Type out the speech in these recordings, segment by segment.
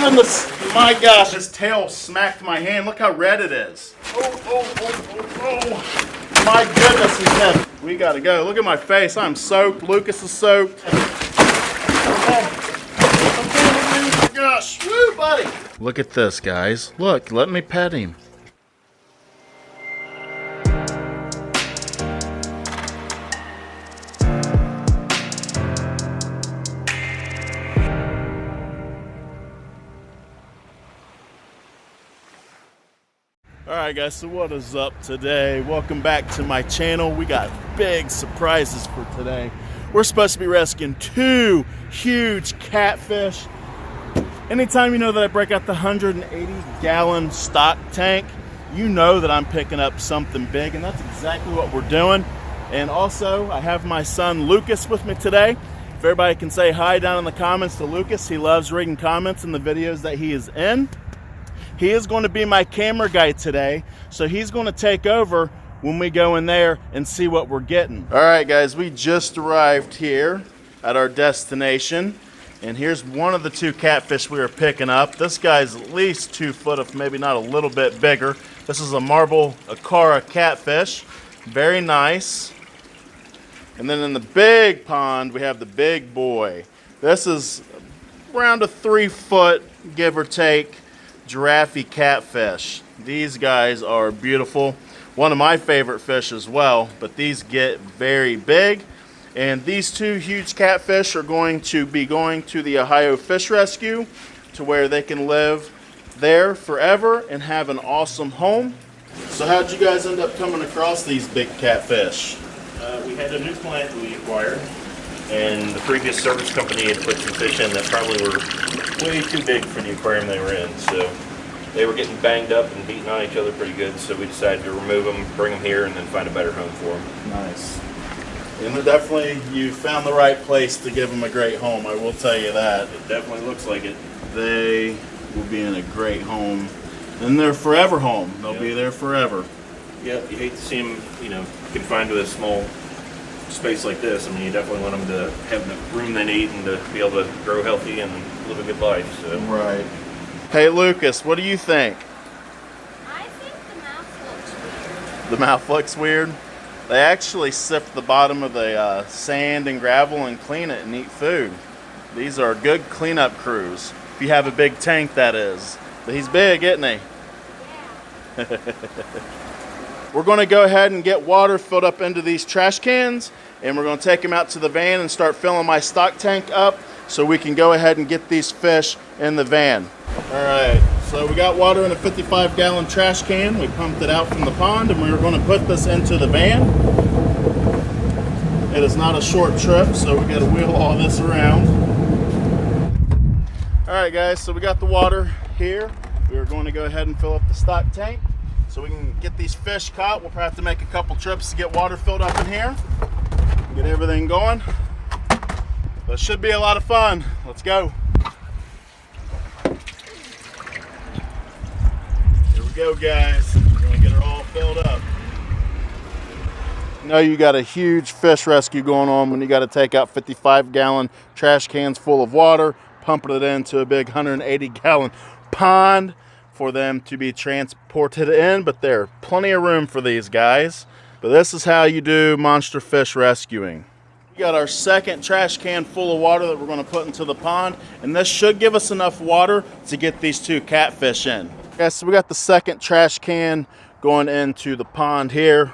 goodness. My gosh, his tail smacked my hand. Look how red it is. Oh. My goodness, he's heavy. We gotta go. Look at my face. I'm soaked. Lucas is soaked. Okay, gosh. Woo, buddy. Look at this, guys. Look, let me pet him. Alright guys, so what is up today? Welcome back to my channel. We got big surprises for today. We're supposed to be rescuing 2 huge catfish. Anytime you know that I break out the 180-gallon stock tank, you know that I'm picking up something big, and that's exactly what we're doing. And also, I have my son Lucas with me today. If everybody can say hi down in the comments to Lucas. He loves reading comments in the videos that he is in. He is going to be my camera guy today, so he's going to take over when we go in there and see what we're getting. All right, guys, we just arrived here at our destination, and here's one of the 2 catfish we are picking up. This guy's at least 2 foot, if maybe not a little bit bigger. This is a marble Acara catfish. Very nice. And then in the big pond, we have the big boy. This is around a 3 foot, give or take, GIRAFFE catfish. These guys are beautiful. One of my favorite fish as well, but these get very big. And these 2 huge catfish are going to be going to the Ohio Fish Rescue, to where they can live there forever and have an awesome home. So how'd you guys end up coming across these big catfish? We had a new plant we acquired, and the previous service company had put some fish in that probably were way too big for the aquarium they were in. So they were getting banged up and beating on each other pretty good, so we decided to remove them, bring them here, and then find a better home for them. Nice. And definitely you found the right place to give them a great home, I will tell you that. It definitely looks like it. They will be in a great home, and their forever home. They'll be there forever. Yeah, you hate to see them, confined to a small space like this. I mean, you definitely want them to have the room they need and to be able to grow healthy and live a good life. So. Right. Hey Lucas, what do you think? I think the mouth looks weird. The mouth looks weird? They actually sift the bottom of the sand and gravel and clean it and eat food. These are good cleanup crews. If you have a big tank, that is. But he's big, isn't he? Yeah. We're going to go ahead and get water filled up into these trash cans, and we're going to take them out to the van and start filling my stock tank up so we can go ahead and get these fish in the van. All right, so we got water in a 55-gallon trash can. We pumped it out from the pond, and we were going to put this into the van. It is not a short trip, so we got to wheel all this around. All right, guys, so we got the water here. We are going to go ahead and fill up the stock tank so we can get these fish caught. We'll probably have to make a couple trips to get water filled up in here, get everything going. But it should be a lot of fun. Let's go. Here we go, guys. We're gonna get her all filled up. You know you got a huge fish rescue going on when you got to take out 55-gallon trash cans full of water, pumping it into a big 180-gallon pond for them to be transported in, but there's plenty of room for these guys. But this is how you do monster fish rescuing. We got our second trash can full of water that we're going to put into the pond, and this should give us enough water to get these 2 catfish in. Okay, so we got the second trash can going into the pond here,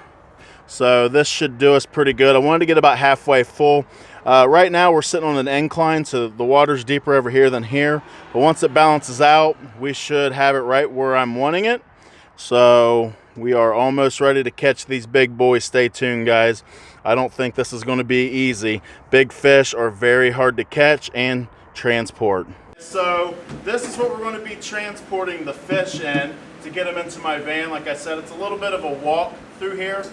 so this should do us pretty good. I wanted to get about halfway full. Right now we're sitting on an incline, so the water's deeper over here than here. But once it balances out, we should have it right where I'm wanting it. So we are almost ready to catch these big boys. Stay tuned, guys. I don't think this is going to be easy. Big fish are very hard to catch and transport. So this is what we're going to be transporting the fish in to get them into my van. Like I said, it's a little bit of a walk through here.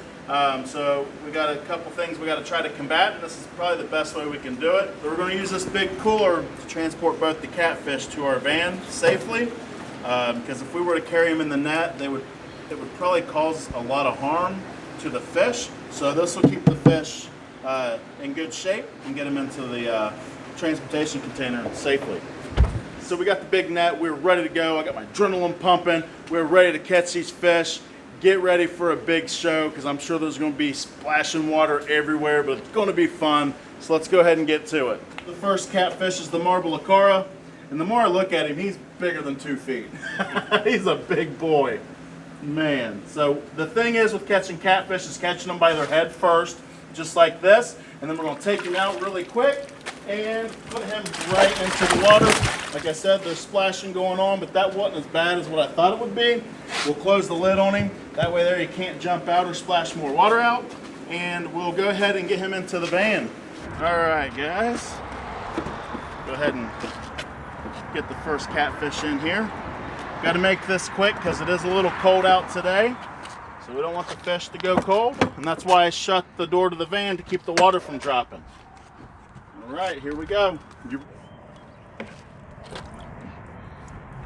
So we got a couple things we got to try to combat, and this is probably the best way we can do it. So we're going to use this big cooler to transport both the catfish to our van safely, because if we were to carry them in the net, it would probably cause a lot of harm to the fish. So this will keep the fish in good shape and get them into the transportation container safely. So we got the big net, we're ready to go. I got my adrenaline pumping. We're ready to catch these fish. Get ready for a big show because I'm sure there's going to be splashing water everywhere, but it's going to be fun. So let's go ahead and get to it. The first catfish is the marble acara, and the more I look at him, he's bigger than 2 feet. He's a big boy, man. So the thing is with catching catfish is catching them by their head first, just like this, and then we're going to take him out really quick and put him right into the water. Like I said, there's splashing going on, but that wasn't as bad as what I thought it would be. We'll close the lid on him. That way there he can't jump out or splash more water out. And we'll go ahead and get him into the van. All right, guys. Go ahead and get the first catfish in here. Got to make this quick because it is a little cold out today. So we don't want the fish to go cold. And that's why I shut the door to the van to keep the water from dropping. All right, here we go.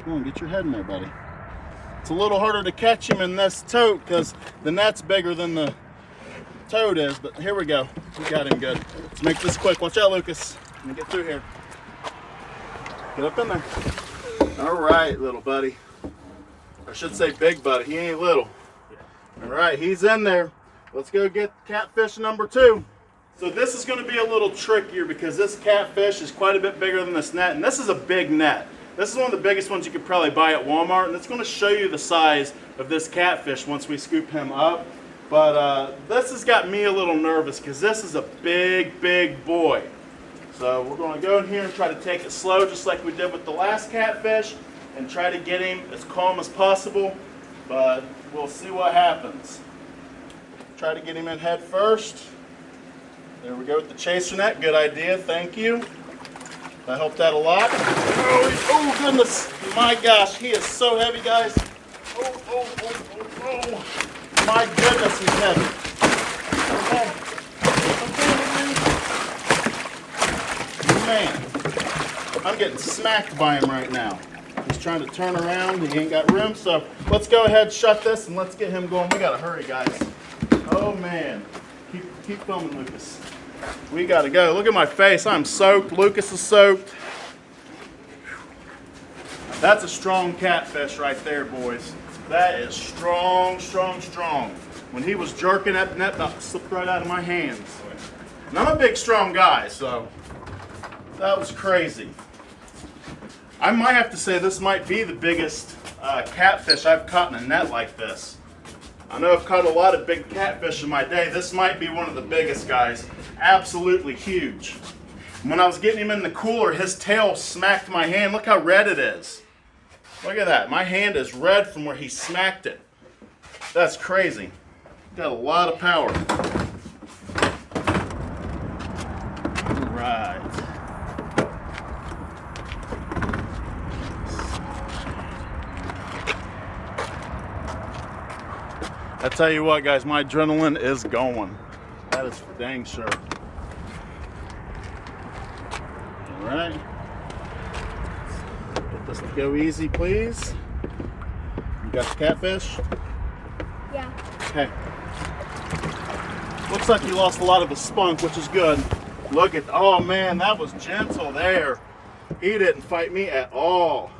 Come on, get your head in there, buddy. It's a little harder to catch him in this tote because the net's bigger than the tote is, but here we go. We got him good. Let's make this quick. Watch out, Lucas. Let me get through here. Get up in there. All right, little buddy. I should say big buddy. He ain't little. All right, he's in there. Let's go get catfish number 2. So this is going to be a little trickier because this catfish is quite a bit bigger than this net, and this is a big net. This is one of the biggest ones you could probably buy at Walmart, and it's going to show you the size of this catfish once we scoop him up. But this has got me a little nervous because this is a big, big boy. So we're going to go in here and try to take it slow just like we did with the last catfish and try to get him as calm as possible, but we'll see what happens. Try to get him in head first. There we go with the chaser net. Good idea. Thank you. That helped out a lot. Oh goodness. My gosh. He is so heavy, guys. Oh. My goodness, he's heavy. Okay. Man. I'm getting smacked by him right now. He's trying to turn around. He ain't got room. So let's go ahead, shut this, and let's get him going. We got to hurry, guys. Oh, man. Keep filming, Lucas. We got to go. Look at my face. I'm soaked. Lucas is soaked. That's a strong catfish right there, boys. That is strong, strong, strong. When he was jerking that net, about slipped right out of my hands. And I'm a big, strong guy, so that was crazy. I might have to say this might be the biggest catfish I've caught in a net like this. I know I've caught a lot of big catfish in my day. This might be one of the biggest, guys. Absolutely huge. When I was getting him in the cooler, his tail smacked my hand. Look how red it is. Look at that. My hand is red from where he smacked it. That's crazy. Got a lot of power. All right. I tell you what, guys, my adrenaline is going. That is for dang sure. All right. Get this to go easy, please. You got the catfish? Yeah. Okay. Looks like you lost a lot of his spunk, which is good. Look at, oh man, that was gentle there. He didn't fight me at all.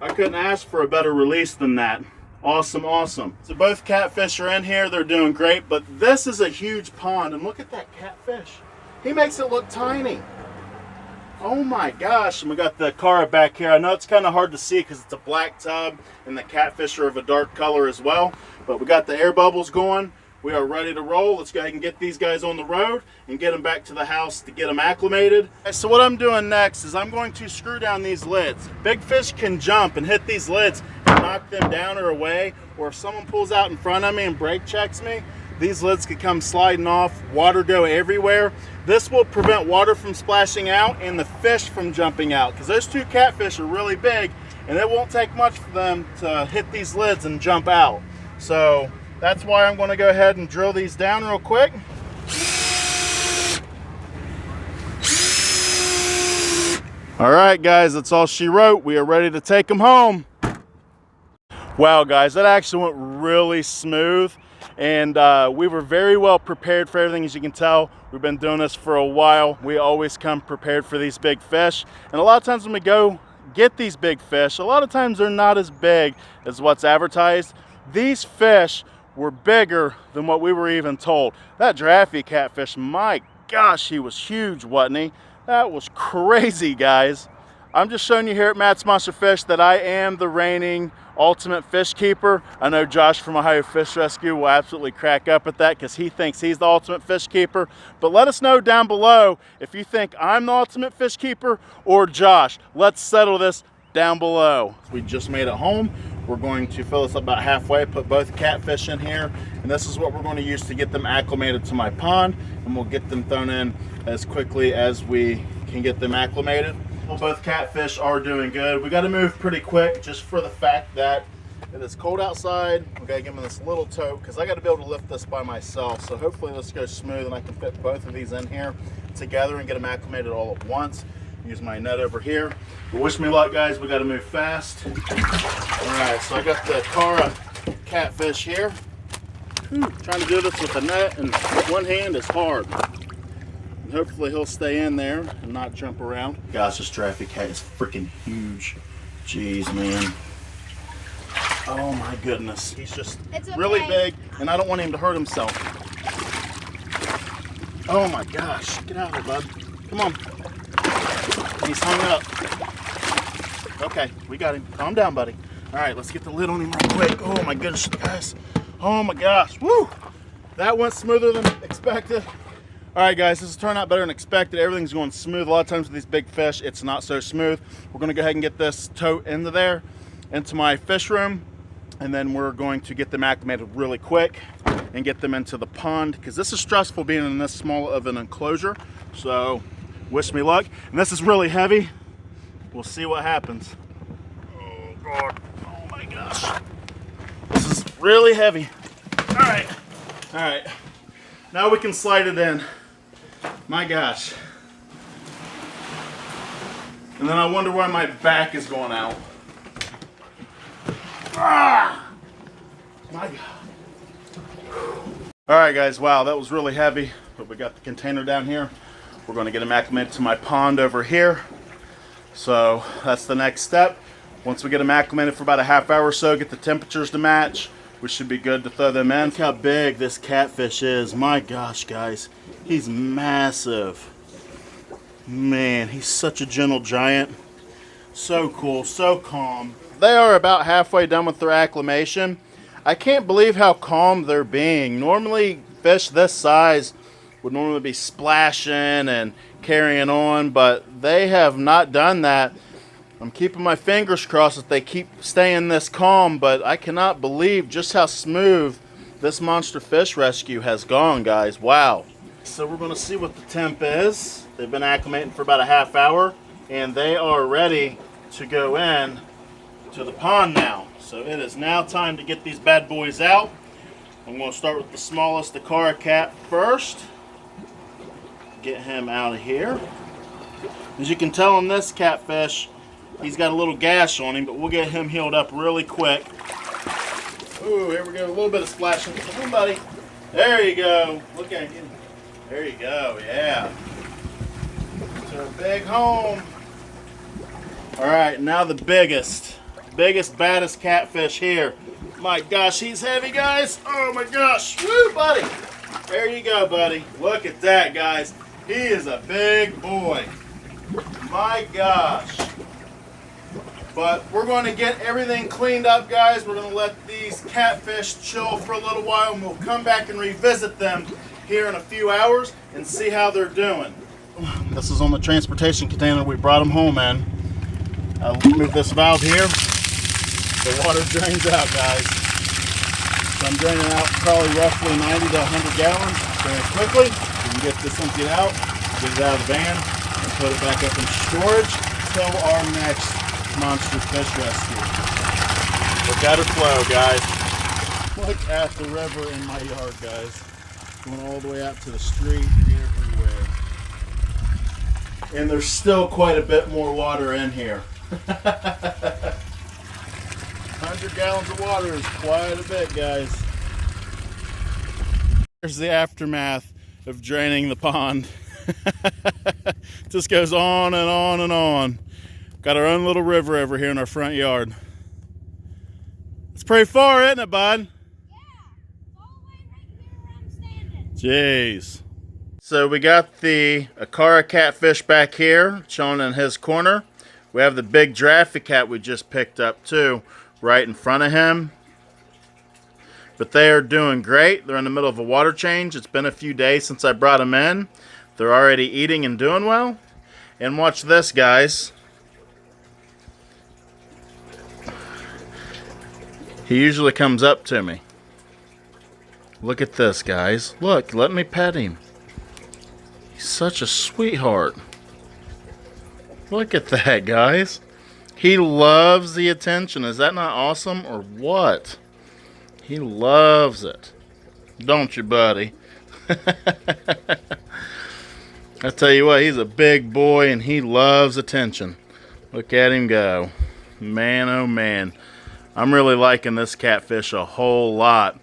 I couldn't ask for a better release than that. Awesome, awesome. So both catfish are in here. They're doing great, but this is a huge pond, and look at that catfish. He makes it look tiny. Oh my gosh. And we got the cara back here. I know it's kind of hard to see because it's a black tub, and the catfish are of a dark color as well, but we got the air bubbles going. We are ready to roll. Let's go ahead and get these guys on the road and get them back to the house to get them acclimated. So what I'm doing next is I'm going to screw down these lids. Big fish can jump and hit these lids and knock them down or away, or if someone pulls out in front of me and brake checks me, these lids could come sliding off, water go everywhere. This will prevent water from splashing out and the fish from jumping out, because those two catfish are really big and it won't take much for them to hit these lids and jump out. So that's why I'm going to go ahead and drill these down real quick. All right, guys, that's all she wrote. We are ready to take them home. Wow, guys, that actually went really smooth. And we were very well prepared for everything. As you can tell, we've been doing this for a while. We always come prepared for these big fish. And a lot of times when we go get these big fish, a lot of times they're not as big as what's advertised. These fish were bigger than what we were even told. That giraffe catfish, my gosh, he was huge, wasn't he? That was crazy, guys. I'm just showing you here at Matt's Monster Fish that I am the reigning ultimate fish keeper. I know Josh from Ohio Fish Rescue will absolutely crack up at that because he thinks he's the ultimate fish keeper. But let us know down below if you think I'm the ultimate fish keeper or Josh. Let's settle this down below. We just made it home. We're going to fill this up about halfway, put both catfish in here, and this is what we're going to use to get them acclimated to my pond, and we'll get them thrown in as quickly as we can get them acclimated. Well, both catfish are doing good. We got to move pretty quick just for the fact that it is cold outside. We got to give them this little tote because I got to be able to lift this by myself. So hopefully this goes smooth and I can fit both of these in here together and get them acclimated all at once. Use my net over here. But wish me luck, guys. We got to move fast. All right, so I got the Cara catfish here. Trying to do this with a net and one hand is hard. And hopefully he'll stay in there and not jump around. Gosh, this giraffe cat is freaking huge. Jeez, man. Oh my goodness. He's just really big and I don't want him to hurt himself. Oh my gosh. Get out of here, bud. Come on. He's hung up. Okay, we got him. Calm down, buddy. All right, let's get the lid on him real quick. Oh my goodness, guys. Oh my gosh. Woo! That went smoother than expected. All right, guys, this has turned out better than expected. Everything's going smooth. A lot of times with these big fish, it's not so smooth. We're gonna go ahead and get this tote into there, into my fish room, and then we're going to get them acclimated really quick and get them into the pond, because this is stressful being in this small of an enclosure. So wish me luck. And this is really heavy. We'll see what happens. Oh God, oh my gosh. This is really heavy. All right. Now we can slide it in. My gosh. And then I wonder why my back is going out. Ah! My God. All right, guys, wow, that was really heavy, but we got the container down here. We're going to get them acclimated to my pond over here. So that's the next step. Once we get them acclimated for about a half hour or so, get the temperatures to match, we should be good to throw them in. Look how big this catfish is. My gosh, guys, he's massive. Man, he's such a gentle giant. So cool, so calm. They are about halfway done with their acclimation. I can't believe how calm they're being. Normally, fish this size would normally be splashing and carrying on, but they have not done that. I'm keeping my fingers crossed that they keep staying this calm, but I cannot believe just how smooth this monster fish rescue has gone, guys. Wow. So we're going to see what the temp is. They've been acclimating for about a half hour, and they are ready to go in to the pond now. So it is now time to get these bad boys out. I'm going to start with the smallest, the Cara cat first. Get him out of here. As you can tell on this catfish, he's got a little gash on him, but we'll get him healed up really quick. Ooh, here we go. A little bit of splashing. Come on, buddy. There you go. Look at him. There you go. Yeah. To a big home. All right, now the biggest, baddest catfish here. My gosh, he's heavy, guys. Oh my gosh. Woo, buddy. There you go, buddy. Look at that, guys. He is a big boy. My gosh. But we're going to get everything cleaned up, guys. We're going to let these catfish chill for a little while, and we'll come back and revisit them here in a few hours and see how they're doing. This is on the transportation container we brought them home in. I'll move this valve here. The water drains out, guys. So I'm draining out probably roughly 90 to 100 gallons very quickly. We can get this emptied out, get it out of the van, and put it back up in storage till our next monster fish rescue. Look at it flow, guys. Look at the river in my yard, guys. Going all the way out to the street everywhere. And there's still quite a bit more water in here. 100 gallons of water is quite a bit, guys. Here's the aftermath of draining the pond. Just goes on and on and on. Got our own little river over here in our front yard. It's pretty far, isn't it, bud? Yeah, it's all the way right here where I'm standing. Jeez. So we got the Akara catfish back here, shown in his corner. We have the big giraffe cat we just picked up too, right in front of him. But they are doing great. They're in the middle of a water change. It's been a few days since I brought them in. They're already eating and doing well. And watch this, guys. He usually comes up to me. Look at this, guys. Look, let me pet him. He's such a sweetheart. Look at that, guys. He loves the attention. Is that not awesome or what? He loves it. Don't you, buddy? I tell you what, he's a big boy and he loves attention. Look at him go. Man, oh man. I'm really liking this catfish a whole lot.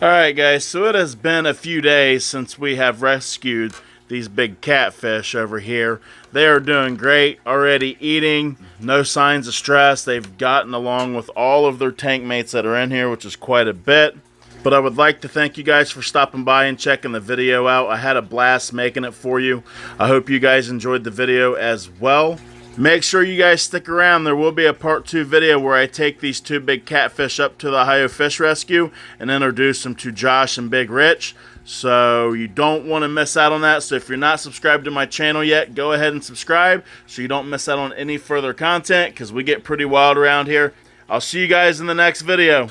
Alright guys, so it has been a few days since we have rescued these big catfish over here. They are doing great, already eating, no signs of stress. They've gotten along with all of their tank mates that are in here, which is quite a bit. But I would like to thank you guys for stopping by and checking the video out. I had a blast making it for you. I hope you guys enjoyed the video as well. Make sure you guys stick around. There will be a part 2 video where I take these 2 big catfish up to the Ohio Fish Rescue and introduce them to Josh and Big Rich. So you don't want to miss out on that. So if you're not subscribed to my channel yet, go ahead and subscribe so you don't miss out on any further content, because we get pretty wild around here. I'll see you guys in the next video.